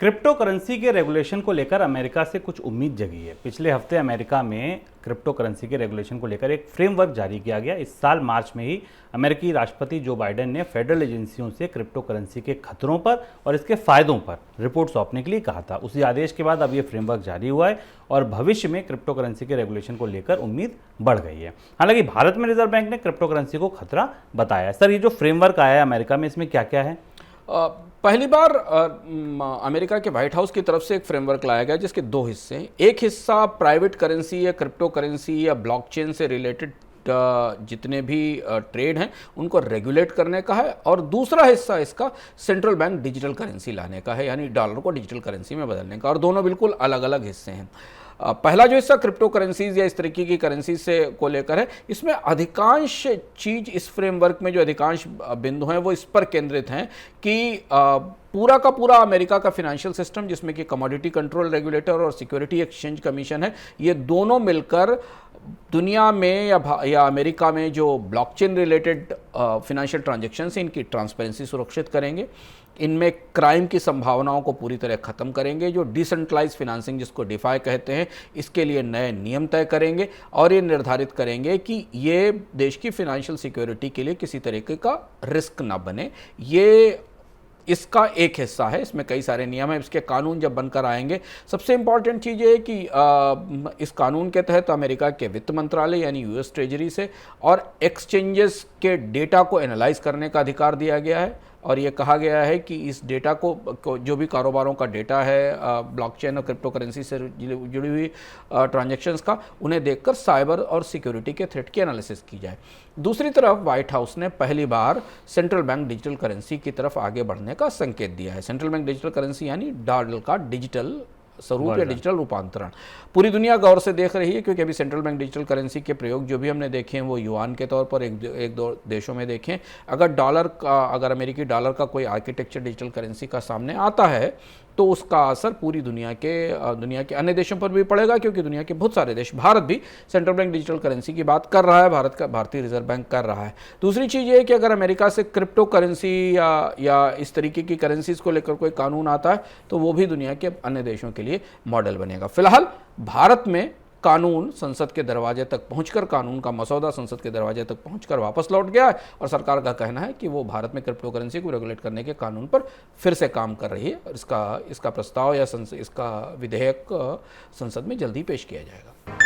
Crypto currency के regulation को लेकर अमेरिका से कुछ उम्मीद जगी है। पिछले हफ्ते अमेरिका में क्रिप्टो करेंसी के रेगुलेशन को लेकर एक फ्रेमवर्क जारी किया गया। इस साल मार्च में ही अमेरिकी राष्ट्रपति जो बाइडेन ने फेडरल एजेंसियों से क्रिप्टो करेंसी के खतरों पर और इसके फायदों पर रिपोर्ट सौंपने के लिए कहा था। उसी आदेश के बाद अब ये फ्रेमवर्क जारी हुआ है और भविष्य में क्रिप्टो करेंसी के रेगुलेशन को लेकर उम्मीद बढ़ गई है। हालांकि भारत में रिजर्व बैंक ने क्रिप्टो करेंसी को खतरा बताया है। सर, ये जो फ्रेमवर्क आया है अमेरिका में, इसमें क्या क्या है? पहली बार अमेरिका के व्हाइट हाउस की तरफ से एक फ्रेमवर्क लाया गया जिसके दो हिस्से हैं। एक हिस्सा प्राइवेट करेंसी या क्रिप्टो करेंसी या ब्लॉकचेन से रिलेटेड जितने भी ट्रेड हैं उनको रेगुलेट करने का है, और दूसरा हिस्सा इसका सेंट्रल बैंक डिजिटल करेंसी लाने का है, यानी डॉलर को डिजिटल करेंसी में बदलने का। और दोनों बिल्कुल अलग अलग हिस्से हैं। पहला जो हिस्सा क्रिप्टो करेंसीज या इस तरीके की करेंसी से को लेकर है, इसमें अधिकांश चीज, इस फ्रेमवर्क में जो अधिकांश बिंदु हैं वो इस पर केंद्रित हैं कि पूरा का पूरा अमेरिका का फाइनेंशियल सिस्टम, जिसमें कि कमोडिटी कंट्रोल रेगुलेटर और सिक्योरिटी एक्सचेंज कमीशन है, ये दोनों मिलकर दुनिया में या अमेरिका में जो ब्लॉकचेन रिलेटेड फाइनेंशियल ट्रांजैक्शंस हैं इनकी ट्रांसपेरेंसी सुरक्षित करेंगे। इनमें क्राइम की संभावनाओं को पूरी तरह खत्म करेंगे। जो डिसेंट्रलाइज फाइनेंसिंग, जिसको डिफाई कहते हैं, इसके लिए नए नियम तय करेंगे और ये निर्धारित करेंगे कि ये देश की फाइनेंशियल सिक्योरिटी के लिए किसी तरीके का रिस्क ना बने। ये इसका एक हिस्सा है। इसमें कई सारे नियम हैं। इसके कानून जब बनकर आएंगे, सबसे इंपॉर्टेंट चीज़ ये है कि इस कानून के तहत अमेरिका के वित्त मंत्रालय यानी यूएस ट्रेजरी से और एक्सचेंजेस के डेटा को एनालाइज करने का अधिकार दिया गया है। और ये कहा गया है कि इस डेटा को जो भी कारोबारों का डेटा है ब्लॉकचेन और क्रिप्टो करेंसी से जुड़ी हुई ट्रांजैक्शंस का, उन्हें देखकर साइबर और सिक्योरिटी के थ्रेट की एनालिसिस की जाए। दूसरी तरफ व्हाइट हाउस ने पहली बार सेंट्रल बैंक डिजिटल करेंसी की तरफ आगे बढ़ने का संकेत दिया है। सेंट्रल बैंक डिजिटल करेंसी यानी डॉलर का डिजिटल स्वरूप या डिजिटल रूपांतरण पूरी दुनिया गौर से देख रही है, क्योंकि अभी सेंट्रल बैंक डिजिटल करेंसी के प्रयोग जो भी हमने देखे हैं वो युआन के तौर पर एक दो देशों में देखें। अगर अमेरिकी डॉलर का कोई आर्किटेक्चर डिजिटल करेंसी का सामने आता है तो उसका असर पूरी दुनिया के अन्य देशों पर भी पड़ेगा, क्योंकि दुनिया के बहुत सारे देश, भारत भी सेंट्रल बैंक डिजिटल करेंसी की बात कर रहा है, भारतीय रिजर्व बैंक कर रहा है। दूसरी चीज़ ये है कि अगर अमेरिका से क्रिप्टो करेंसी या इस तरीके की करेंसीज को लेकर कोई कानून आता है तो वो भी दुनिया के अन्य देशों के लिए मॉडल बनेगा। फिलहाल भारत में कानून संसद के दरवाजे तक पहुंचकर, कानून का मसौदा संसद के दरवाजे तक पहुंचकर वापस लौट गया है, और सरकार का कहना है कि वो भारत में क्रिप्टो करेंसी को रेगुलेट करने के कानून पर फिर से काम कर रही है। और इसका प्रस्ताव या इसका विधेयक संसद में जल्दी पेश किया जाएगा।